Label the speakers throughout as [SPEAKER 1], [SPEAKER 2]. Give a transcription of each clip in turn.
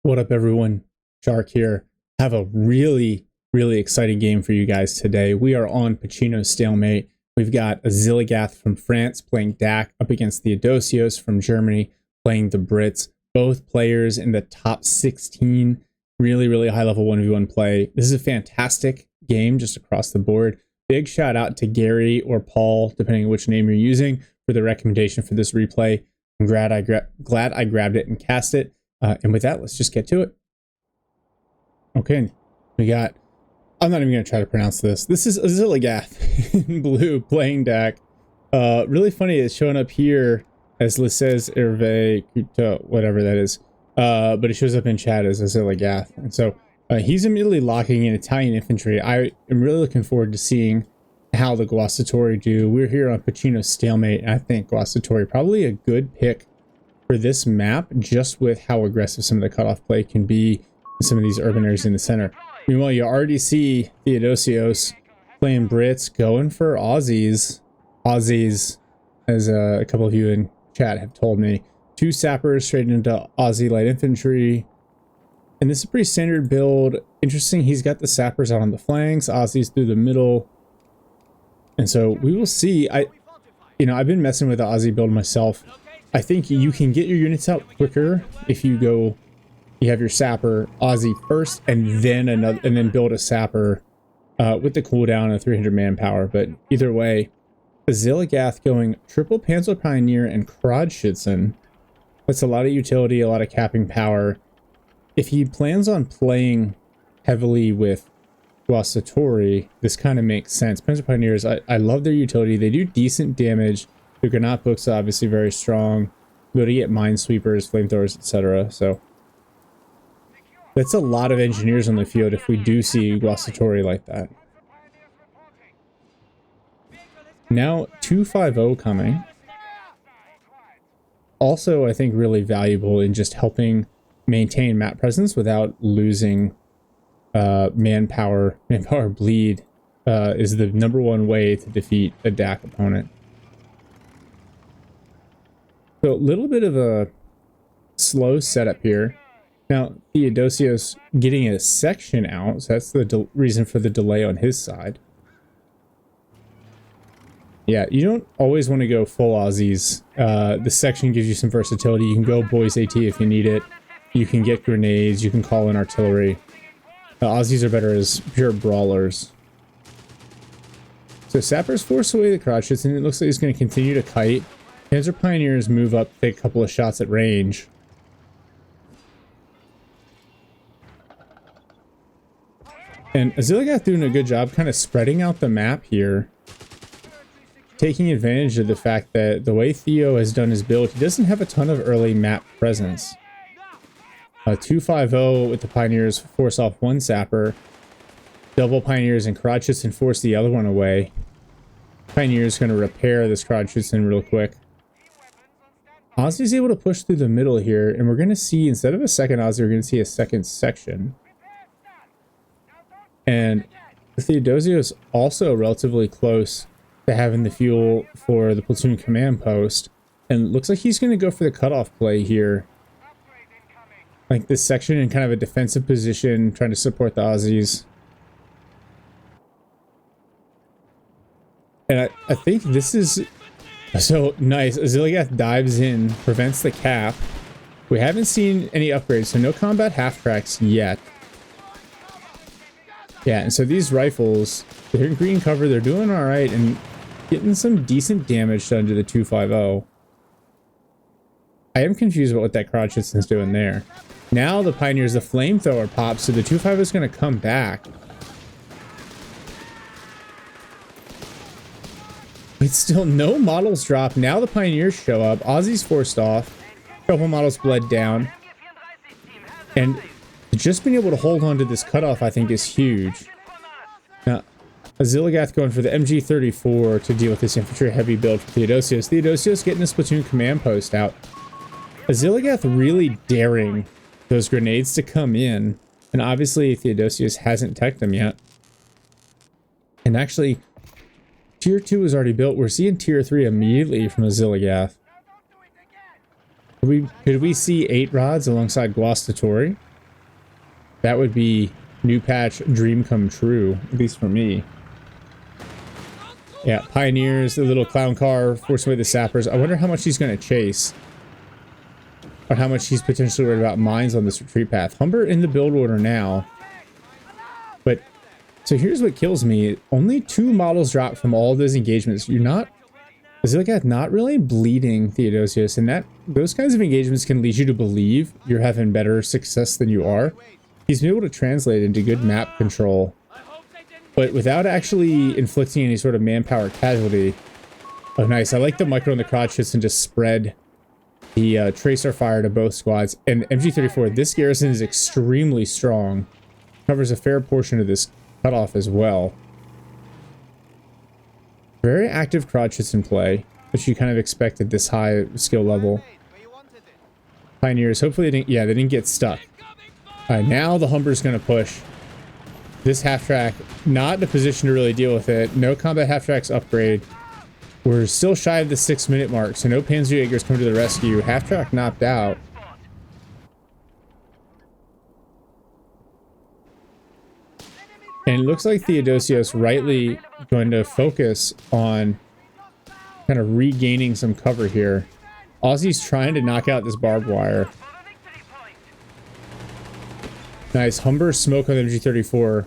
[SPEAKER 1] What up, everyone? Shark here. Have a really exciting game for you guys today. We are on Pachino Stalemate. We've got Oziligath from France playing DAK up against Theodosios from Germany playing the Brits. Both players in the top 16. Really high level 1v1 play. This is a fantastic game just across the board. Big shout out to Gary or Paul, depending on which name you're using, for the recommendation for this replay. I'm glad I grabbed it and cast it. And with that, let's just get to it. Okay, we got, I'm not even going to try to pronounce this. This is Oziligath in blue playing DAK. Really funny, it's showing up here as Lisses Hervé, whatever that is. But it shows up in chat as Oziligath. And so he's immediately locking in Italian infantry. I am really looking forward to seeing how the Guastatori do. We're here on Pachino Stalemate, and I think Guastatori probably a good pick for this map, just with how aggressive some of the cutoff play can be in some of these urban areas in the center. Meanwhile, you already see Theodosios playing Brits, going for Aussies, as a couple of you in chat have told me. 2 sappers straight into Aussie light infantry. And this is a pretty standard build. Interesting, he's got the sappers out on the flanks, Aussies through the middle. And so we will see. I've been messing with the Aussie build myself. I think you can get your units out quicker if you have your sapper Aussie first and then build a sapper with the cooldown of 300 manpower. But either way, Oziligath going triple Panzer Pioneer and Kreuzschützen. That's a lot of utility, a lot of capping power. If he plans on playing heavily with Guastatori, this kind of makes sense. Panzer Pioneers, I love their utility. They do decent damage. The Granat book's obviously very strong. Be able to get minesweepers, flamethrowers, etc. So that's a lot of engineers on the field if we do see Guastatori like that. Now 250 coming. Also, I think really valuable in just helping maintain map presence without losing manpower. Manpower bleed is the #1 way to defeat a DAK opponent. So a little bit of a slow setup here. Now Theodosios getting a section out, so that's the reason for the delay on his side. Yeah, you don't always want to go full Aussies. The section gives you some versatility. You can go boys AT if you need it. You can get grenades. You can call in artillery. Aussies are better as pure brawlers. So sappers force away the crotchets, and it looks like he's going to continue to kite. Panzer Pioneers move up, take a couple of shots at range. And Oziligath doing a good job kind of spreading out the map here. Taking advantage of the fact that the way Theo has done his build, he doesn't have a ton of early map presence. 250 with the Pioneers force off one sapper. Double Pioneers and Kreuzschützen force the other one away. Pioneers going to repair this Kreuzschützen real quick. Aussie's able to push through the middle here, and we're going to see, instead of a second Aussie, we're going to see a second section. And Theodosios also relatively close to having the fuel for the platoon command post, and looks like he's going to go for the cutoff play here. Like this section in kind of a defensive position, trying to support the Aussies. And I think this is so nice. Oziligath dives in, prevents the cap. We haven't seen any upgrades, so no combat half tracks yet. Yeah, and so these rifles, they're in green cover, they're doing all right and getting some decent damage done to the 250. I am confused about what that Kreuzschützen's doing there. Now the Pioneers, the flamethrower pops, so the 250 is going to come back. It's still no models drop. Now the Pioneers show up. Aussies forced off. A couple models bled down. And just being able to hold on to this cutoff, I think, is huge. Now, Oziligath going for the MG34 to deal with this infantry heavy build for Theodosios. Theodosios getting this platoon command post out. Oziligath really daring those grenades to come in. And obviously Theodosios hasn't teched them yet. And actually, Tier 2 is already built. We're seeing Tier 3 immediately from Oziligath. Could we see 8 rods alongside Guastatori? That would be new patch dream come true, at least for me. Yeah, Pioneers, the little clown car, force away the sappers. I wonder how much he's going to chase. Or how much he's potentially worried about mines on this retreat path. Humber in the build order now. But, so here's what kills me. Only 2 models drop from all those engagements. You're not... Oziligath not really bleeding Theodosios, and those kinds of engagements can lead you to believe you're having better success than you are. He's been able to translate into good map control, but without actually inflicting any sort of manpower casualty. Oh, nice. I like the micro on the crotch hits and just spread the tracer fire to both squads. And MG34, this garrison is extremely strong. Covers a fair portion of this cutoff as well. Very active crotch hits in play, which you kind of expect at this high skill level. Pioneers, hopefully they didn't get stuck. Alright, now the Humber's going to push. This half-track, not in a position to really deal with it. No combat half-tracks upgrade. We're still shy of the 6-minute mark, so no Panzerjägers come to the rescue. Half-track knocked out. And it looks like Theodosios rightly going to focus on kind of regaining some cover here. Aussie's trying to knock out this barbed wire. Nice. Humber smoke on the MG34.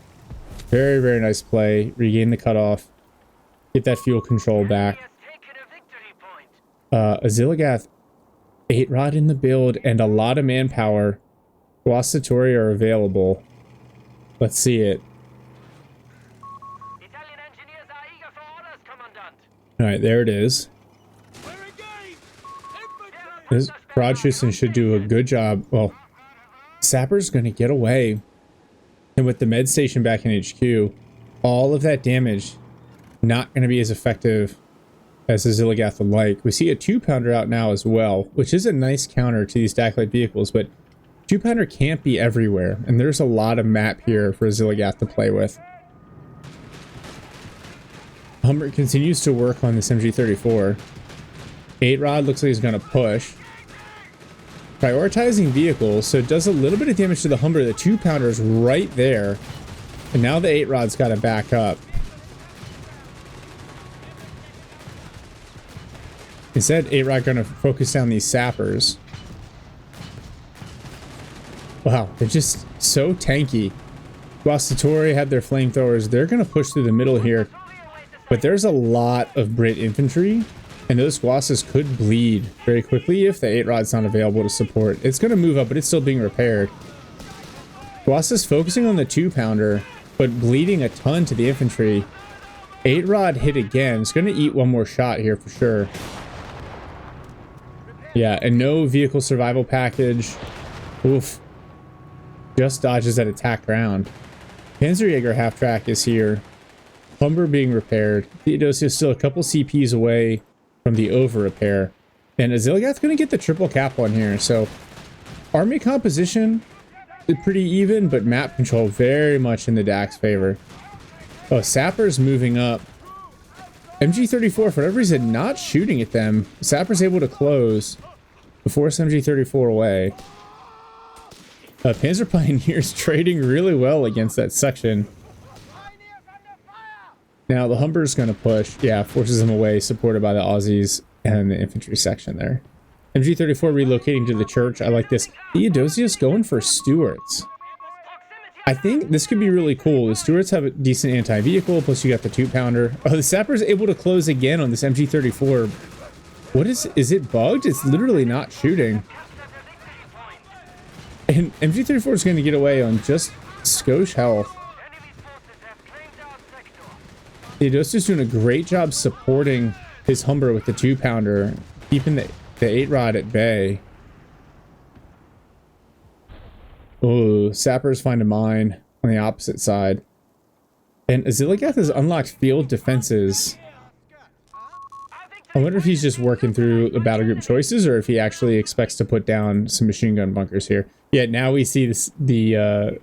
[SPEAKER 1] Very, very nice play. Regain the cutoff. Get that fuel control back. Oziligath, 8-rod in the build and a lot of manpower. Guastatori are available. Let's see it. Alright, there it is. This Broadchusen should do a good job. Well, Sapper's going to get away. And with the med station back in HQ, all of that damage not going to be as effective as Oziligath would like. We see a 2-pounder out now as well, which is a nice counter to these DAK light vehicles, but 2-pounder can't be everywhere, and there's a lot of map here for Oziligath to play with. Humber continues to work on this MG34. 8-rod looks like he's going to push. Prioritizing vehicles, so it does a little bit of damage to the Humber. The 2-pounder is right there. And now the 8-rod's got to back up. Instead, 8-rod going to focus down these sappers. Wow, they're just so tanky. Guastatori had their flamethrowers. They're going to push through the middle here. But there's a lot of Brit infantry, and those Guastas could bleed very quickly if the 8-rod's not available to support. It's going to move up, but it's still being repaired. Guasta's focusing on the 2-pounder, but bleeding a ton to the infantry. 8-rod hit again. It's going to eat one more shot here for sure. Yeah, and no vehicle survival package. Oof. Just dodges at attack ground. Panzerjäger half-track is here. Humber being repaired. Theodosios still a couple CPs away from the over-repair. And Oziligath's going to get the triple cap on here. So, army composition is pretty even, but map control very much in the DAK's favor. Oh, Sapper's moving up. MG34, for whatever reason, not shooting at them. Sapper's able to close to force MG34 away. Panzer Pioneer's trading really well against that section. Now the Humber's going to push. Yeah, forces him away, supported by the Aussies and the infantry section there. MG34 relocating to the church. I like this. Theodosios going for Stuarts. I think this could be really cool. The Stuarts have a decent anti-vehicle, plus you got the 2-pounder. Oh, the Sapper's able to close again on this MG34. What is it bugged? It's literally not shooting. And MG34 is going to get away on just skosh health. Theodosios doing a great job supporting his Humber with the 2-pounder, keeping the 8-rod at bay. Oh, Sappers find a mine on the opposite side. And Oziligath has unlocked field defenses. I wonder if he's just working through the battle group choices or if he actually expects to put down some machine gun bunkers here. Yeah, now we see this, the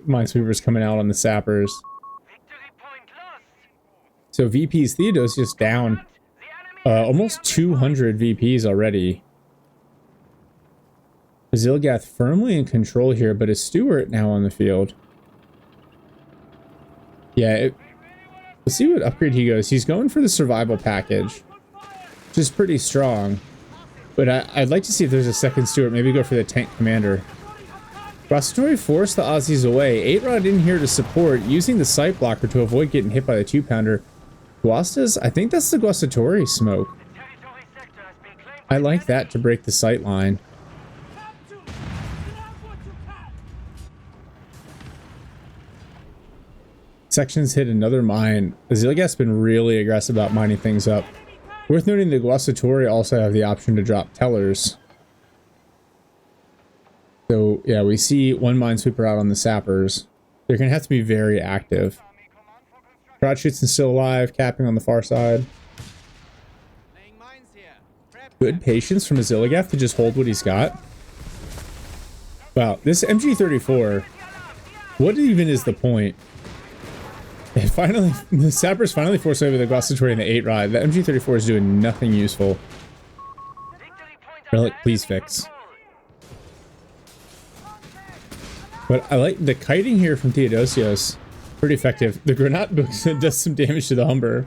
[SPEAKER 1] minesweepers coming out on the Sappers. So VPs, Theodosios down almost 200 VPs already. Oziligath firmly in control here, but is Stuart now on the field? Yeah, let's see what upgrade he goes. He's going for the survival package, which is pretty strong. But I'd like to see if there's a second Stuart. Maybe go for the tank commander. Glossatory forced the Aussies away. 8-Rod in here to support, using the sight blocker to avoid getting hit by the 2-pounder. Guastas, I think that's the Glossatory smoke. I like that to break the sight line. Sections hit another mine. Oziligath's been really aggressive about mining things up. Worth noting the Glossatory also have the option to drop tellers. So yeah, we see one minesweeper out on the sappers. They're going to have to be very active. Crowd shoots still alive, capping on the far side. Good patience from Oziligath to just hold what he's got. Wow, this MG34, what even is the point? It finally, the sappers finally forced over the Glossatory and the 8-Rod. The MG34 is doing nothing useful. Relic, please fix. But I like the kiting here from Theodosios. Pretty effective. The grenade book does some damage to the Humber.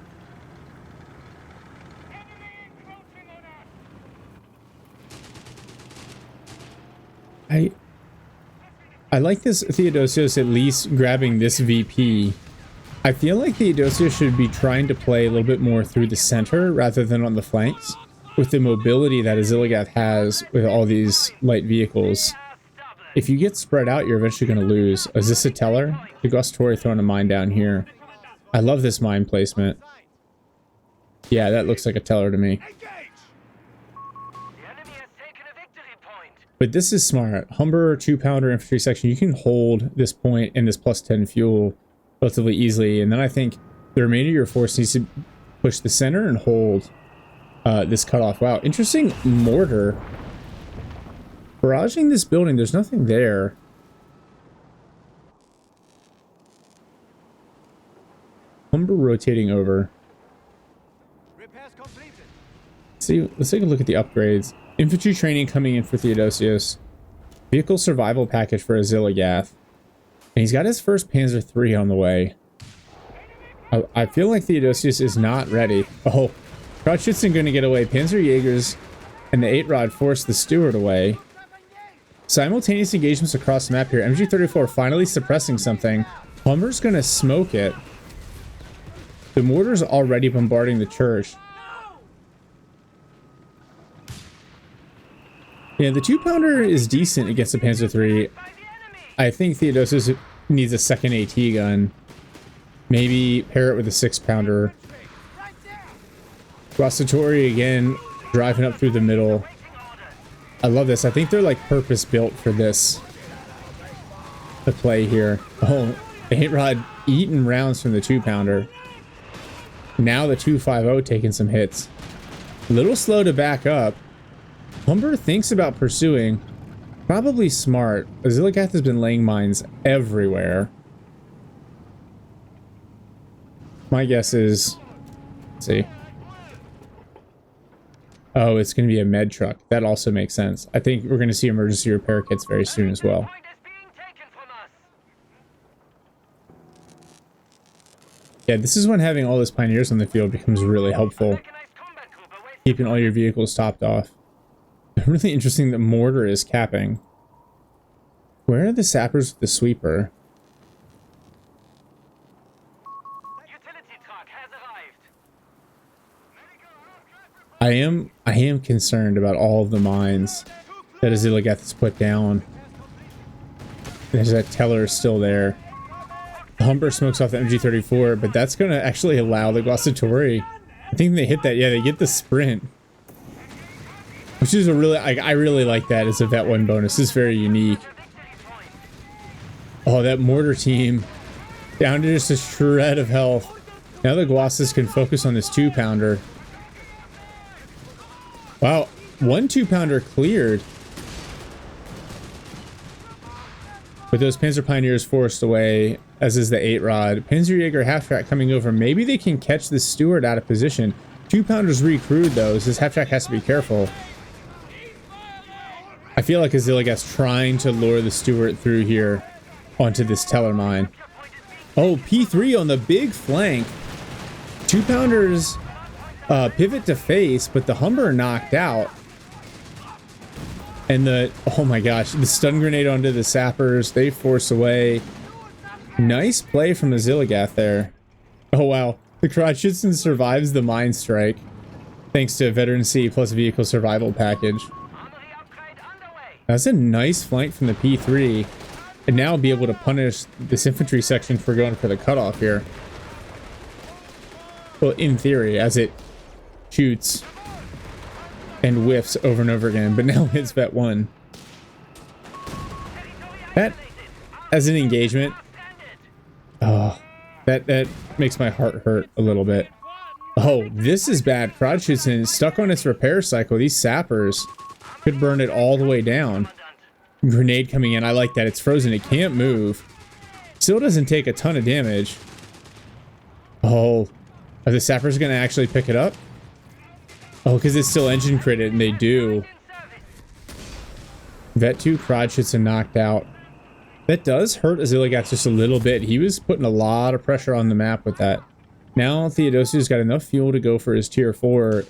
[SPEAKER 1] I like this Theodosios at least grabbing this VP. I feel like Theodosios should be trying to play a little bit more through the center rather than on the flanks. With the mobility that Oziligath has with all these light vehicles. If you get spread out, you're eventually going to lose. Is this a teller? The Glossatory throwing a mine down here. I love this mine placement. Yeah, that looks like a teller to me. But this is smart. Humber 2-pounder infantry section. You can hold this point and this +10 fuel relatively easily. And then I think the remainder of your force needs to push the center and hold this cutoff. Wow, interesting mortar. Barraging this building, there's nothing there. Humber rotating over. See, let's take a look at the upgrades. Infantry training coming in for Theodosios. Vehicle survival package for Oziligath. And he's got his first Panzer III on the way. I feel like Theodosios is not ready. Oh, Krautschützen going to get away. Panzer Jaegers and the 8-Rod force the Stuart away. Simultaneous engagements across the map here. MG34 finally suppressing something. Humber's gonna smoke it. The mortar's already bombarding the church. Yeah, the 2-pounder is decent against the Panzer III. I think Theodosios needs a second AT gun. Maybe pair it with a 6-pounder. Glossatory again, driving up through the middle. I love this. I think they're like purpose built for this to play here. Oh, the 8-Rod eating rounds from the 2-pounder. Now the 250 taking some hits. A little slow to back up. Humber thinks about pursuing. Probably smart. Oziligath has been laying mines everywhere. My guess is, let's see. Oh, it's going to be a med truck. That also makes sense. I think we're going to see emergency repair kits very soon as well. Yeah, this is when having all those pioneers on the field becomes really helpful. Keeping all your vehicles topped off. Really interesting that mortar is capping. Where are the sappers with the sweeper? I am concerned about all of the mines that Oziligath has put down. There's that teller still there. The Humber smokes off the MG34, but that's going to actually allow the Glossatory. I think they hit that. Yeah, they get the sprint. Which is a really, I really like that as a Vet 1 bonus. It's very unique. Oh, that mortar team. Down to just a shred of health. Now the Guastas can focus on this 2-pounder. Wow, 1 2-pounder cleared. With those Panzer Pioneers forced away, as is the 8-Rod. Panzerjäger half-track coming over. Maybe they can catch the Stuart out of position. 2-pounders recrewed though, so this half-track has to be careful. I feel like Oziligath's trying to lure the Stuart through here onto this teller mine. Oh, P3 on the big flank. 2-pounders pivot to face, but the Humber knocked out. And oh my gosh, the stun grenade onto the sappers. They force away. Nice play from the Oziligath there. Oh wow, the Crotchitson survives the mine strike. Thanks to Veteran C plus vehicle survival package. That's a nice flank from the P3. And now be able to punish this infantry section for going for the cutoff here. Well, in theory, as it shoots and whiffs over and over again, but now hits Vet 1. That, as an engagement, oh, that makes my heart hurt a little bit. Oh, this is bad. Crotchitson is stuck on its repair cycle. These sappers could burn it all the way down. Grenade coming in. I like that. It's frozen. It can't move. Still doesn't take a ton of damage. Oh, are the sappers going to actually pick it up? Oh, because it's still engine critted, and they do. Vet 2 Crotchitson knocked out. That does hurt Oziligath just a little bit. He was putting a lot of pressure on the map with that. Now Theodosios got enough fuel to go for his tier 4.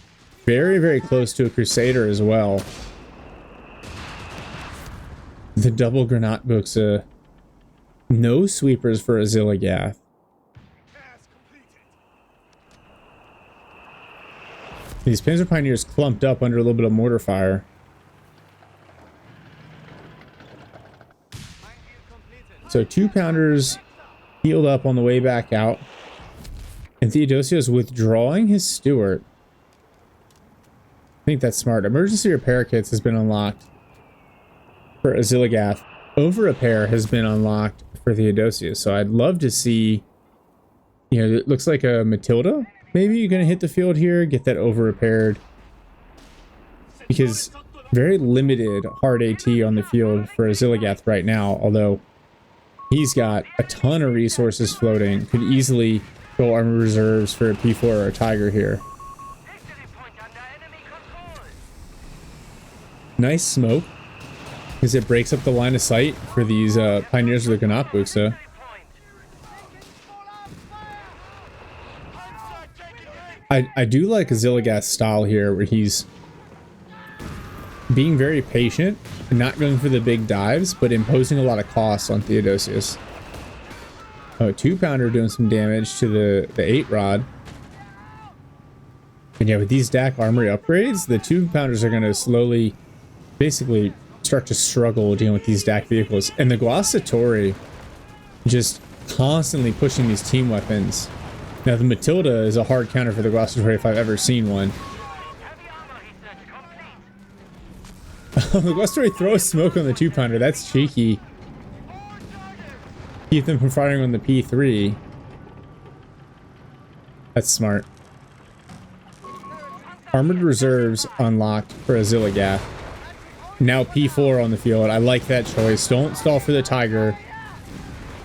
[SPEAKER 1] Very, very close to a Crusader as well. The double Granat Buxa. No sweepers for Oziligath. These Panzer Pioneers clumped up under a little bit of mortar fire. So 2-pounders healed up on the way back out. And Theodosios withdrawing his Stewart. I think that's smart. Emergency repair kits has been unlocked for Oziligath. Over repair has been unlocked for Theodosios. So I'd love to see, you know, it looks like a Matilda. Maybe you're going to hit the field here, get that over repaired. Because very limited hard AT on the field for Oziligath right now. Although he's got a ton of resources floating. Could easily go armor reserves for a P4 or a Tiger here. Nice smoke, because it breaks up the line of sight for these Pioneers with the Granat Buxa. I do like Oziligath's style here, where he's being very patient and not going for the big dives, but imposing a lot of costs on Theodosios. Oh, 2-pounder doing some damage to the 8-rod. And yeah, with these DAK armory upgrades, the 2-pounders are going to slowly, basically, start to struggle dealing with these DAK vehicles. And the Guastatori just constantly pushing these team weapons. Now, the Matilda is a hard counter for the Guastatori if I've ever seen one. The Guastatori throws smoke on the 2-pounder. That's cheeky. Keep them from firing on the P3. That's smart. Armored reserves unlocked for Oziligath. Now P4 on the field. I like that choice. Don't stall for the Tiger.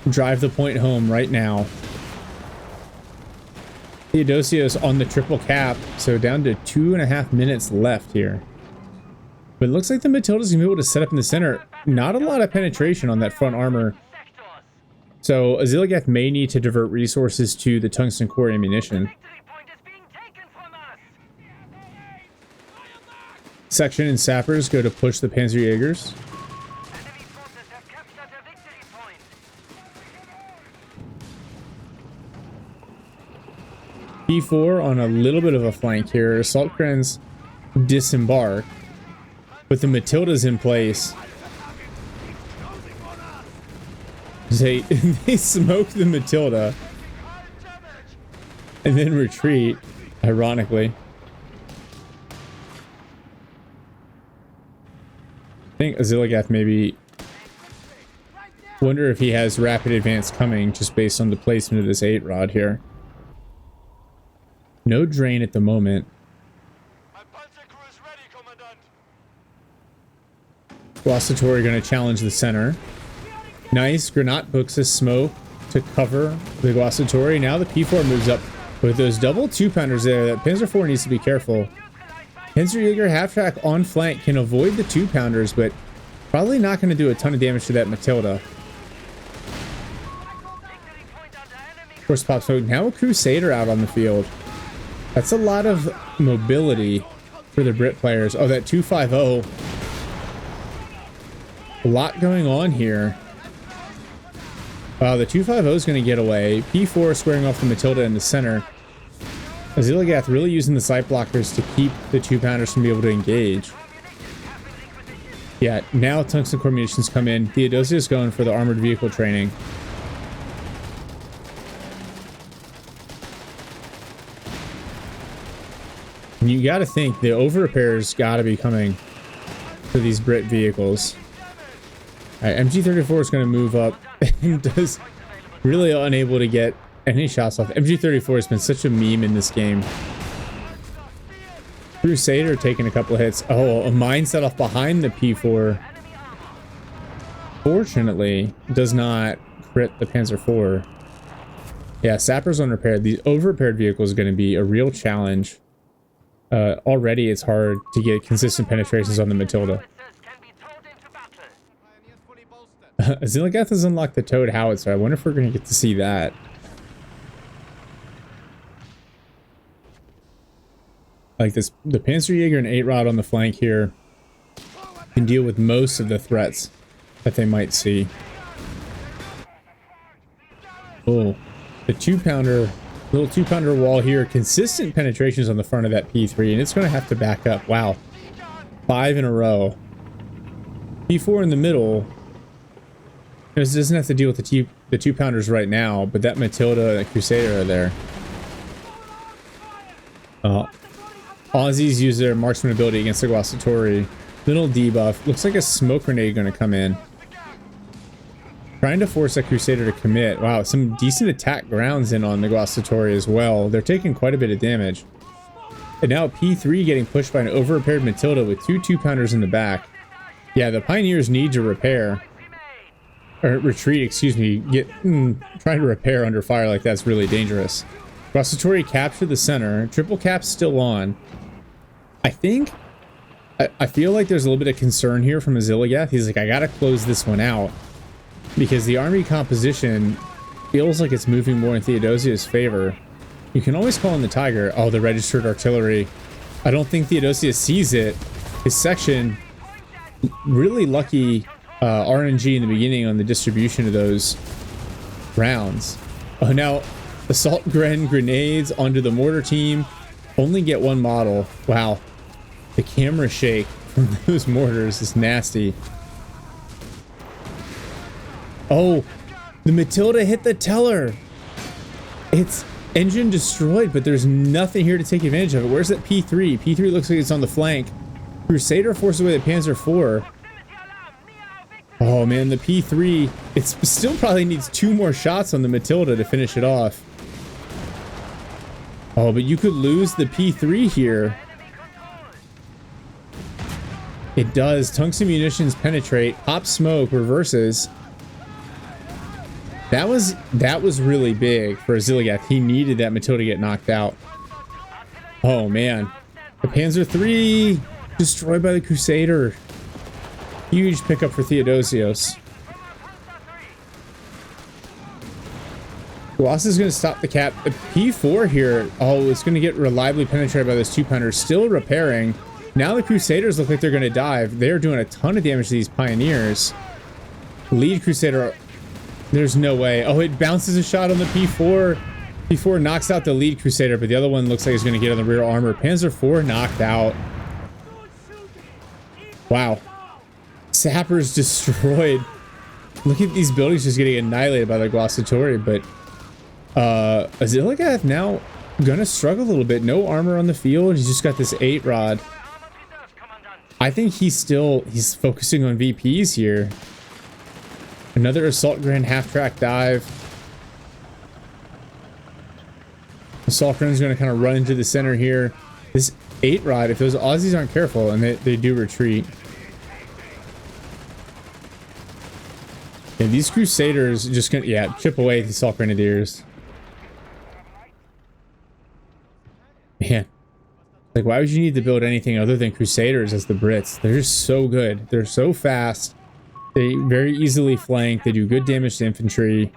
[SPEAKER 1] Drive the point home right now. Theodosios on the triple cap, so down to 2.5 minutes left here. But it looks like the Matilda's gonna be able to set up in the center. Not a lot of penetration on that front armor. So Oziligath may need to divert resources to the tungsten core ammunition. Section and sappers go to push the Panzerjägers. P4 on a little bit of a flank here. Assault Krens disembark, but the Matilda's in place. They smoke the Matilda and then retreat, ironically. I think Oziligath maybe... Wonder if he has rapid advance coming just based on the placement of this 8-rod here. No drain at the moment. Guastatori going to challenge the center. Nice. Granat Buxa smoke to cover the Guastatori. Now the P4 moves up with those double 2-pounders there. That Panzer IV needs to be careful. Panzerjäger half-track on flank can avoid the 2-pounders, but probably not going to do a ton of damage to that Matilda. Force pop smoke. Now a Crusader out on the field. That's a lot of mobility for the Brit players. Oh, that 250. A lot going on here. The 250 is going to get away. P4 squaring off the Matilda in the center. Oziligath really using the sight blockers to keep the 2-pounders from being able to engage. Yeah, now tungsten core munitions come in. Theodosios going for the armored vehicle training. And you got to think the over repairs got to be coming for these Brit vehicles. All right, MG34 is going to move up and does really unable to get any shots off. MG34 has been such a meme in this game. Crusader taking a couple of hits. Oh, a mine set off behind the P4. Fortunately, does not crit the Panzer IV. Yeah, Sapper's unrepaired. The over-repaired vehicle is going to be a real challenge. Already, it's hard to get consistent penetrations on the Matilda. Oziligath has unlocked the towed howitzer. I wonder if we're going to get to see that. Like this, the Panzerjäger and 8-Rod on the flank here can deal with most of the threats that they might see. Oh, the 2-pounder, little 2-pounder wall here. Consistent penetrations on the front of that P3, and it's going to have to back up. Wow, 5 in a row. P4 in the middle. This doesn't have to deal with the 2-pounders right now, but that Matilda and that Crusader are there. Aussies use their marksman ability against the Guastatori. Little debuff. Looks like a smoke grenade going to come in. Trying to force that Crusader to commit. Wow, some decent attack grounds in on the Guastatori as well. They're taking quite a bit of damage. And now P3 getting pushed by an over-repaired Matilda with 2 2-pounders in the back. Yeah, the Pioneers need to repair. Or retreat, excuse me. Trying to repair under fire like that's really dangerous. Guastatori captured the center. Triple cap's still on. I feel like there's a little bit of concern here from Oziligath. He's like, I gotta close this one out. Because the army composition feels like it's moving more in Theodosios' favor. You can always call in the Tiger. Oh, the registered artillery. I don't think Theodosios sees it. His section, really lucky RNG in the beginning on the distribution of those rounds. Oh, now assault grenades onto the mortar team. Only get one model. Wow. The camera shake from those mortars is nasty. Oh, the Matilda hit the teller. It's engine destroyed, but there's nothing here to take advantage of it. Where's that P3? P3 looks like it's on the flank. Crusader forces away the Panzer IV. Oh man, the P3, it still probably needs 2 more shots on the Matilda to finish it off. Oh, but you could lose the P3 here. It does. Tungsten munitions penetrate. Pop smoke reverses. That was really big for Oziligath. He needed that Matilda to get knocked out. Oh man. The Panzer III destroyed by the Crusader. Huge pickup for Theodosios. Guas is going to stop the cap. The P4 here, oh, it's going to get reliably penetrated by those 2-pounders. Still repairing. Now the Crusaders look like they're going to dive. They're doing a ton of damage to these Pioneers. Lead Crusader, there's no way. Oh, it bounces a shot on the P4. P4 knocks out the lead Crusader, but the other one looks like it's going to get on the rear armor. Panzer IV knocked out. Wow. Sappers destroyed. Look at these buildings just getting annihilated by the Guastatori, but Oziligath now gonna struggle a little bit. No armor on the field. He's just got this 8-Rod. I think he's focusing on VPs here. Another assault grand half-track dive. Assault grand's gonna kind of run into the center here. This 8-Rod, if those Aussies aren't careful, and they do retreat. Yeah, these Crusaders just gonna, chip away the assault grenadiers. Man, like, why would you need to build anything other than Crusaders as the Brits? They're just so good. They're so fast. They very easily flank. They do good damage to infantry.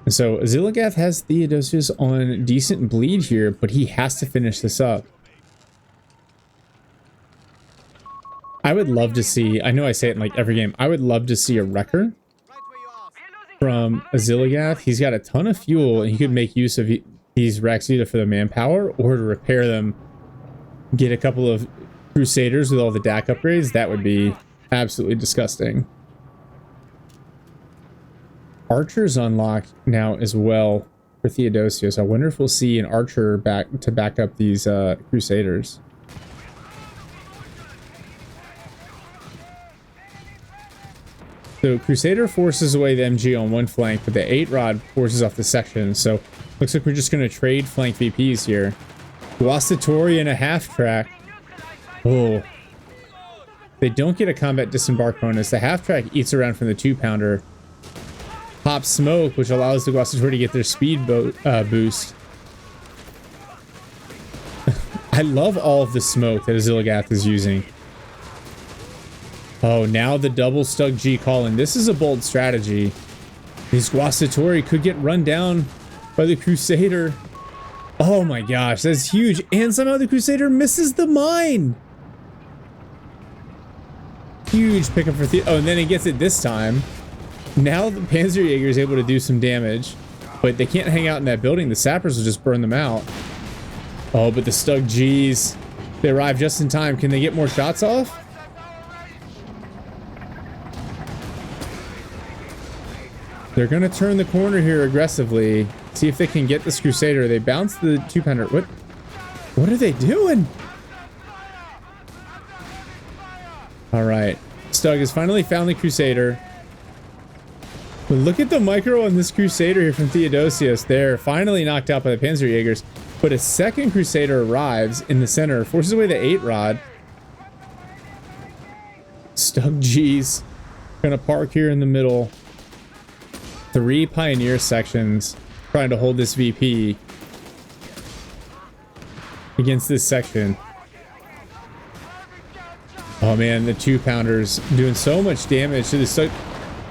[SPEAKER 1] And so Oziligath has Theodosios on decent bleed here, but he has to finish this up. I would love to see, I know I say it in like every game, I would love to see a wrecker from Oziligath. He's got a ton of fuel and he could make use of these wrecks either for the manpower or to repair them. Get a couple of Crusaders with all the DAK upgrades. That would be absolutely disgusting. Archer's unlocked now as well for Theodosios. I wonder if we'll see an Archer back up these Crusaders. So Crusader forces away the MG on one flank, but the 8-Rod forces off the section. So looks like we're just going to trade flank VPs here. Guastatori and a half-track. Oh. They don't get a combat disembark bonus. The half-track eats around from the 2-pounder. Pops smoke, which allows the Guastatori to get their speed boost. I love all of the smoke that Oziligath is using. Oh, now the double Stug G calling. This is a bold strategy. These Guastatori could get run down by the Crusader. Oh my gosh, that's huge. And somehow the Crusader misses the mine. Huge pickup for oh, and then he gets it this time. Now the Panzerjäger is able to do some damage, but they can't hang out in that building. The sappers will just burn them out. Oh, but the Stug Gs, they arrive just in time. Can they get more shots off? They're going to turn the corner here aggressively. See if they can get this Crusader. They bounce the 2-pounder. What are they doing? All right. Stug has finally found the Crusader. But look at the micro on this Crusader here from Theodosios. They're finally knocked out by the Panzerjägers. But a second Crusader arrives in the center, forces away the 8-Rod. Stug G's gonna park here in the middle. 3 Pioneer sections trying to hold this VP against this section. Oh man, the 2-pounders doing so much damage to the Stug.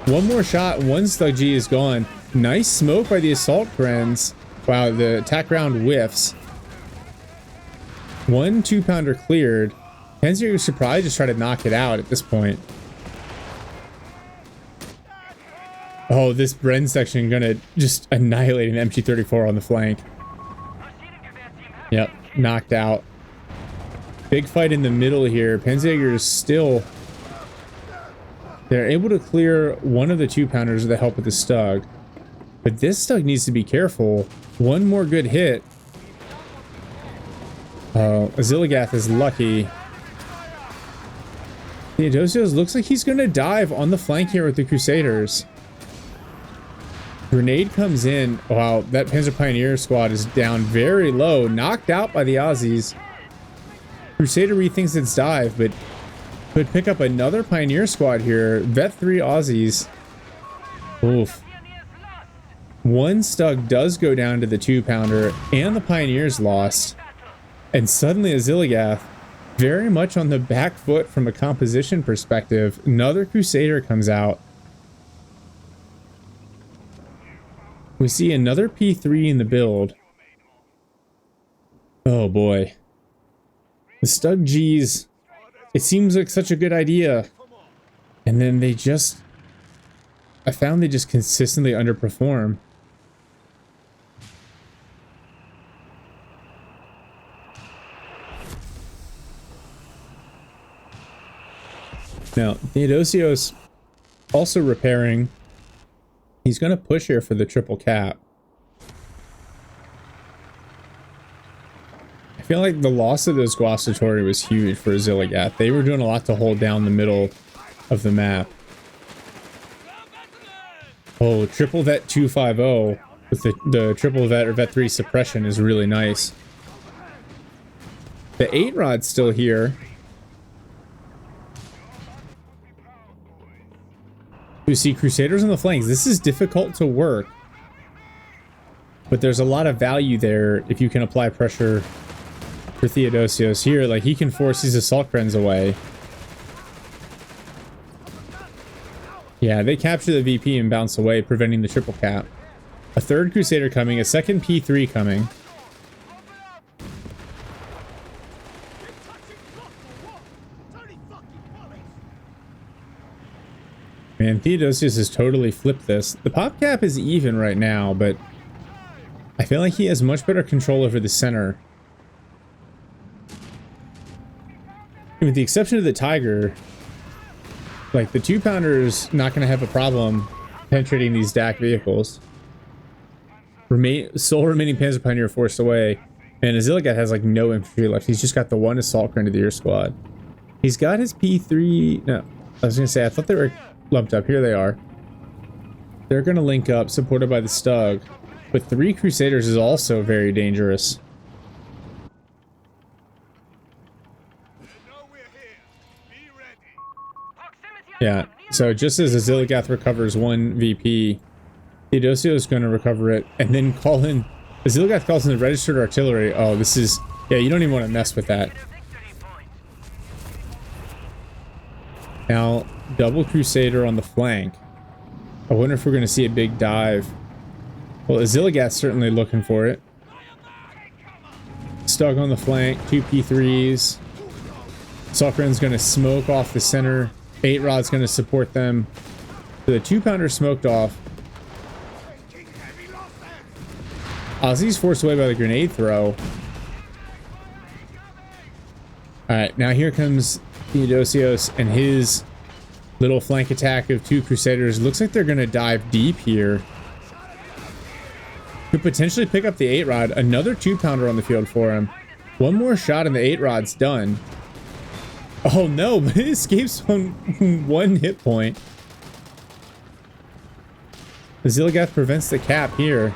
[SPEAKER 1] One more shot, one Stug G is gone. Nice smoke by the Assault Krenz. Wow, the attack round whiffs. One 2-pounder cleared. Panzerjäger should probably just try to knock it out at this point. Oh, this Bren section gonna just annihilate an MG34 on the flank. Yep, knocked out. Big fight in the middle here. Panzerjäger is still... They're able to clear one of the 2-pounders with the help of the Stug. But this Stug needs to be careful. One more good hit. Oh, Oziligath is lucky. Theodosios looks like he's going to dive on the flank here with the Crusaders. Grenade comes in. Wow, that Panzer Pioneer squad is down very low. Knocked out by the Aussies. Crusader rethinks its dive, but could pick up another Pioneer squad here. Vet 3 Aussies. Oof. One Stug does go down to the 2-pounder, and the Pioneers lost. And suddenly Oziligath, very much on the back foot from a composition perspective. Another Crusader comes out. We see another P3 in the build. Oh boy. The Stug Gs, it seems like such a good idea. And then they just... I found they just consistently underperform. Now, Theodosios also repairing. He's going to push here for the triple cap. I feel like the loss of those Guastatori was huge for Oziligath. They were doing a lot to hold down the middle of the map. Oh, triple vet 250 with the triple vet or vet 3 suppression is really nice. The 8-Rod's still here. We see Crusaders on the flanks. This is difficult to work, but there's a lot of value there if you can apply pressure for Theodosios here. Like, he can force these Assault Krenz away. Yeah, they capture the VP and bounce away, preventing the triple cap. A third Crusader coming, a second P3 coming. Man, Theodosios has totally flipped this. The pop cap is even right now, but I feel like he has much better control over the center. With the exception of the Tiger, like the 2-pounder's not going to have a problem penetrating these DAK vehicles. Sole remaining Panzer Pioneer forced away. And Oziligath has like no infantry left. He's just got the one assault grenadier squad. He's got his P3. No, I was going to say, I thought they were lumped up. Here they are. They're going to link up, supported by the Stug. But 3 Crusaders is also very dangerous. Yeah, so just as Oziligath recovers 1 VP, Theodosios is going to recover it, and then call in... Oziligath calls in the registered artillery. Oh, this is... Yeah, you don't even want to mess with that. Now, double Crusader on the flank. I wonder if we're going to see a big dive. Well, Oziligath's certainly looking for it. Stug on the flank, 2 P3s. Salkren's going to smoke off the center. 8 Rod's going to support them. So the 2-pounder smoked off. Ozzy's forced away by the grenade throw. Alright, now here comes Theodosios and his little flank attack of 2 Crusaders. Looks like they're going to dive deep here. Could potentially pick up the 8 Rod. Another 2-pounder on the field for him. One more shot and the 8 Rod's done. Oh no, but it escapes on 1 hit point. Oziligath prevents the cap here.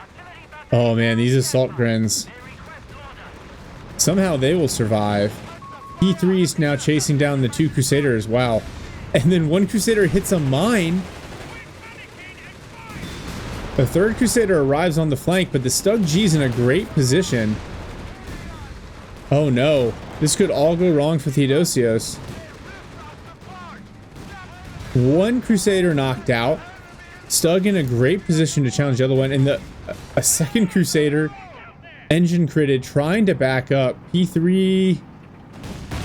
[SPEAKER 1] Oh man, these assault grens. Somehow they will survive. P3's now chasing down the 2 Crusaders. Wow. And then 1 Crusader hits a mine. The 3rd Crusader arrives on the flank, but the Stug G's in a great position. Oh no. This could all go wrong for Theodosios. 1 Crusader knocked out. Stug in a great position to challenge the other one. And a 2nd Crusader engine critted, trying to back up. P3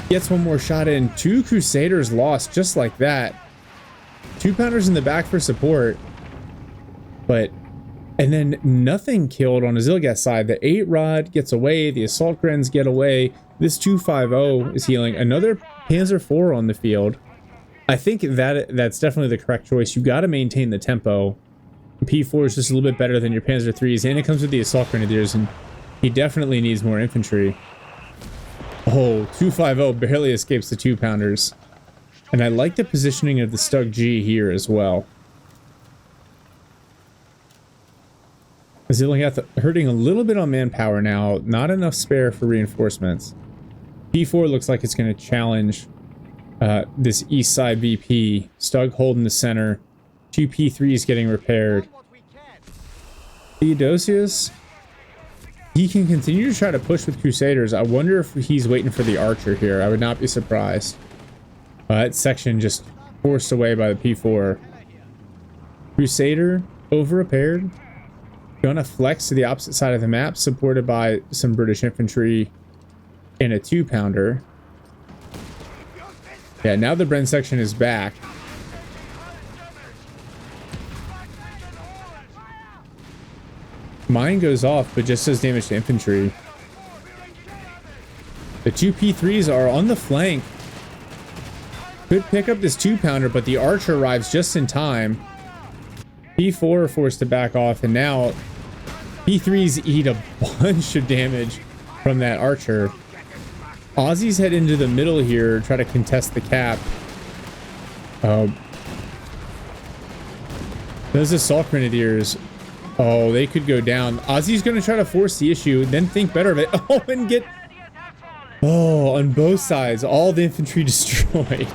[SPEAKER 1] gets 1 more shot in. 2 Crusaders lost just like that. 2-pounders in the back for support. And then nothing killed on Oziligath's side. The 8 Rod gets away. The assault grens get away. This 250 is healing. Another Panzer IV on the field. I think that's definitely the correct choice. You got to maintain the tempo. P4 is just a little bit better than your Panzer IIIs, and it comes with the assault grenadiers, and he definitely needs more infantry. Oh, 250 barely escapes the 2-pounders. And I like the positioning of the Stug G here as well. Oziligath hurting a little bit on manpower now. Not enough spare for reinforcements. P4 looks like it's going to challenge this east side VP. Stug holding the center. 2 P3s getting repaired. Theodosios, he can continue to try to push with Crusaders. I wonder if he's waiting for the Archer here. I would not be surprised. That section just forced away by the P4. Crusader over repaired. Gonna flex to the opposite side of the map, supported by some British infantry and a 2-pounder. Yeah, now the Bren section is back. Mine goes off, but just does damage to infantry. The 2 P3s are on the flank. Could pick up this 2-pounder, but the Archer arrives just in time. P4 are forced to back off, and now P3s eat a bunch of damage from that Archer. Aussies head into the middle here, try to contest the cap. Those assault grenadiers, oh, they could go down. Aussie's going to try to force the issue, then think better of it. Oh, and get... Oh, on both sides, all the infantry destroyed.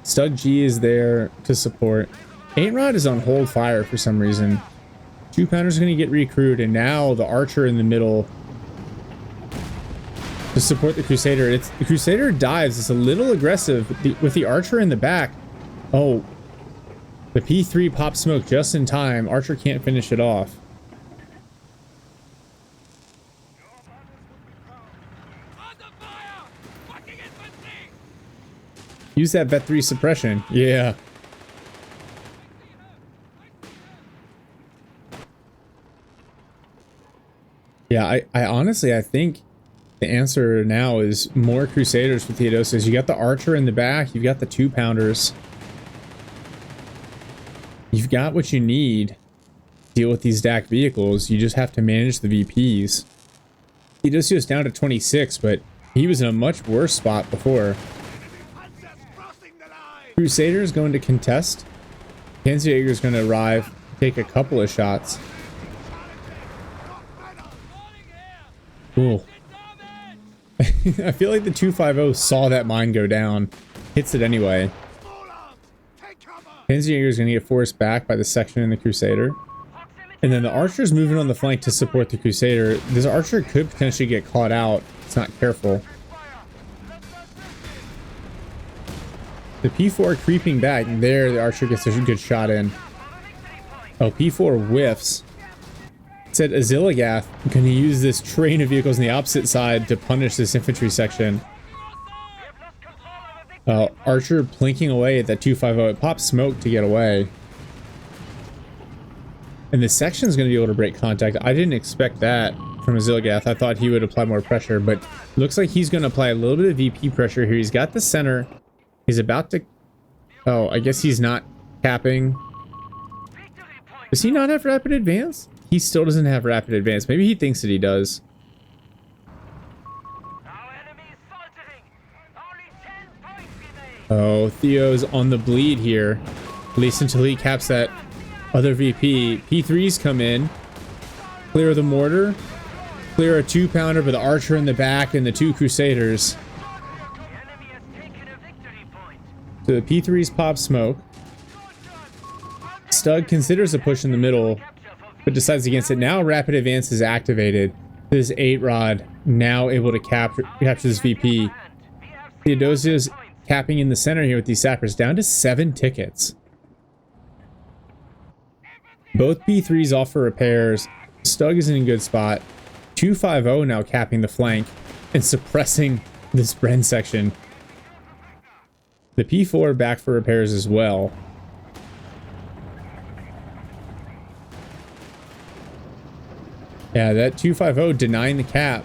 [SPEAKER 1] Stug G is there to support. 8 Rod is on hold fire for some reason. 2-pounders are going to get recruited, and now the Archer in the middle to support the Crusader. The Crusader dives. It's a little aggressive with the Archer in the back. Oh, The P3 pops smoke just in time. Archer can't finish it off. Use that Vet 3 suppression. Yeah. Yeah, I honestly, I think the answer now is more Crusaders for Theodosios. You got the Archer in the back. You've got the 2-pounders. You've got what you need to deal with these DAK vehicles. You just have to manage the VPs. Theodosios down to 26, but he was in a much worse spot before. Crusaders going to contest. Panzerjäger's going to arrive, take a couple of shots. Ooh. I feel like the 250 saw that mine go down. Hits it anyway. Panzerjäger's going to get forced back by the section in the Crusader. And then the Archer's moving on the flank to support the Crusader. This Archer could potentially get caught out. It's not careful. The P4 creeping back. There, the Archer gets a good shot in. Oh, P4 whiffs. It said Oziligath going to use this train of vehicles on the opposite side to punish this infantry section. Archer plinking away at that 250. It pops smoke to get away. And the section's going to be able to break contact. I didn't expect that from Oziligath. I thought he would apply more pressure, but looks like he's going to apply a little bit of VP pressure here. He's got the center. He's about to... Oh, I guess he's not capping. Does he not have rapid advance? He still doesn't have rapid advance. Maybe he thinks that he does. Oh, Theo's on the bleed here. At least until he caps that other VP. P3s come in. Clear the mortar. Clear a 2-pounder with the Archer in the back and the 2 Crusaders. So the P3s pop smoke. Stug considers a push in the middle, but decides against it. Now rapid advance is activated. This 8-rod now able to capture this VP. Theodosios capping in the center here with these sappers down to 7 tickets. Both P3s off for repairs. Stug is in a good spot. 250 now capping the flank and suppressing this Bren section. The P4 back for repairs as well. Yeah, that 250 denying the cap.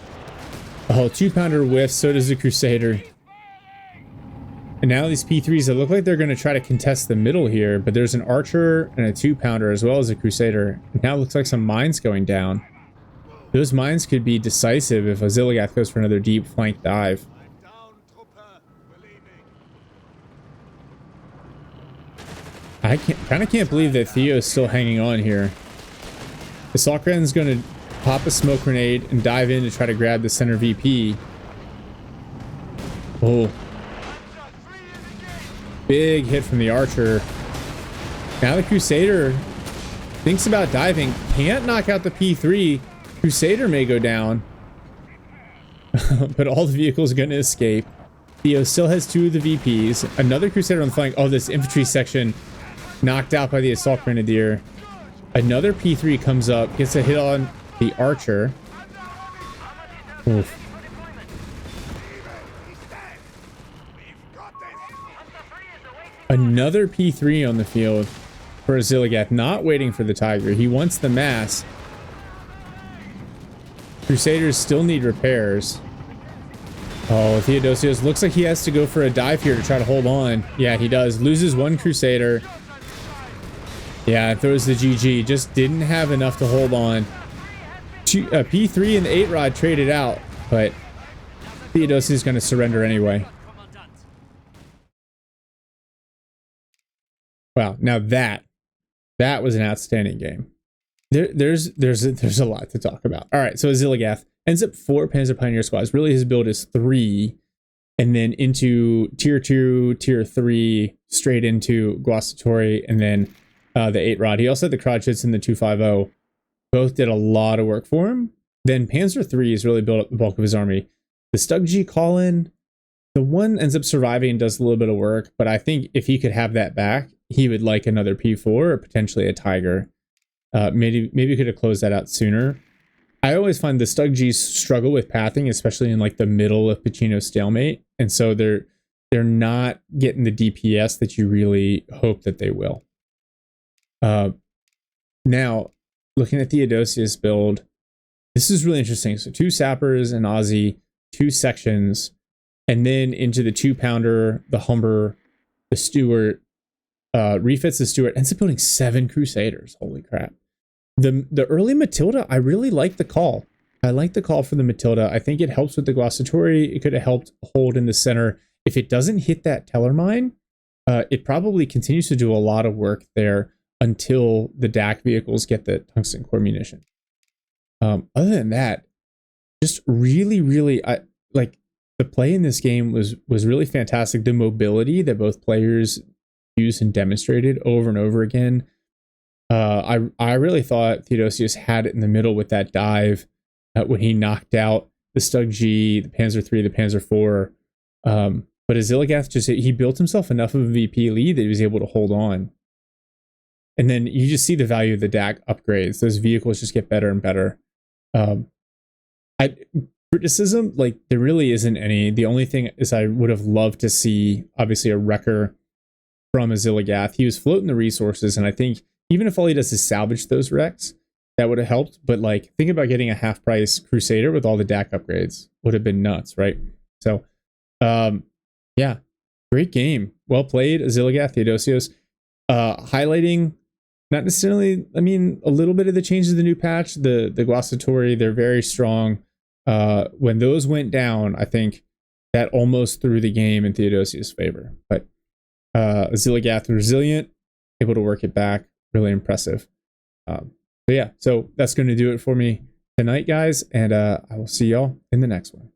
[SPEAKER 1] Oh, 2-pounder whiff, so does the Crusader. And now these P3s, that look like they're going to try to contest the middle here, but there's an Archer and a 2-pounder as well as a Crusader. It now looks like some mines going down. Those mines could be decisive if Oziligath goes for another deep flank dive. I kind of can't believe that Theo's still hanging on here. The Salkran's going to pop a smoke grenade and dive in to try to grab the center VP. Oh. Big hit from the Archer. Now the Crusader thinks about diving. Can't knock out the P3. Crusader may go down. But all the vehicles are going to escape. Theo still has 2 of the VPs. Another Crusader on the flank. Oh, this infantry section knocked out by the Assault Grenadier. Another P3 comes up, gets a hit on the Archer. Oof. Another P3 on the field for Oziligath, not waiting for the Tiger. He wants the mass. Crusaders still need repairs. Oh, Theodosios looks like he has to go for a dive here to try to hold on. Yeah, he does. Loses 1 Crusader. Yeah, throws the GG. Just didn't have enough to hold on. P3 and the 8-rod traded out, but Theodosios is going to surrender anyway. Wow, now that was an outstanding game. There's a lot to talk about. All right, so Oziligath ends up 4 Panzer Pioneer squads. Really, his build is 3, and then into tier 2, tier 3, straight into Guastatori, and then the 8-rod. He also had the Crotchets and the 250. Both did a lot of work for him. Then Panzer 3 has really built up the bulk of his army. The Stug G Colin, the one ends up surviving and does a little bit of work, but I think if he could have that back, he would like another P4 or potentially a Tiger. Maybe could have closed that out sooner. I always find the Stug Gs struggle with pathing, especially in like the middle of Pachino Stalemate, and so they're not getting the DPS that you really hope that they will. Now, looking at the Theodosios build, this is really interesting. So 2 sappers and Ozzy, 2 sections, and then into the 2-pounder, the Humber, the Stewart, refits the Stewart, ends up building 7 Crusaders. Holy crap. The early Matilda, I really like the call. I like the call for the Matilda. I think it helps with the Glossatori. It could have helped hold in the center. If it doesn't hit that Teller Mine, it probably continues to do a lot of work there until the DAK vehicles get the tungsten core munition. Other than that, just really, I like the play in this game was really fantastic. The mobility that both players used and demonstrated over and over again. I really thought Theodosios had it in the middle with that dive when he knocked out the Stug G, the Panzer III, the Panzer IV. But Oziligath he built himself enough of a VP lead that he was able to hold on. And then you just see the value of the DAK upgrades. Those vehicles just get better and better. Criticism, like there really isn't any. The only thing is I would have loved to see, obviously, a wrecker from Oziligath. He was floating the resources, and I think even if all he does is salvage those wrecks, that would have helped. But like, think about getting a half-price Crusader with all the DAK upgrades. Would have been nuts, right? So, yeah, great game. Well played, Oziligath, Theodosios. Highlighting, not necessarily, I mean, a little bit of the changes of the new patch. The Glossatori, they're very strong. When those went down, I think that almost threw the game in Theodosius' favor. But Oziligath resilient, able to work it back. Really impressive. So yeah, so that's going to do it for me tonight, guys. And I will see y'all in the next one.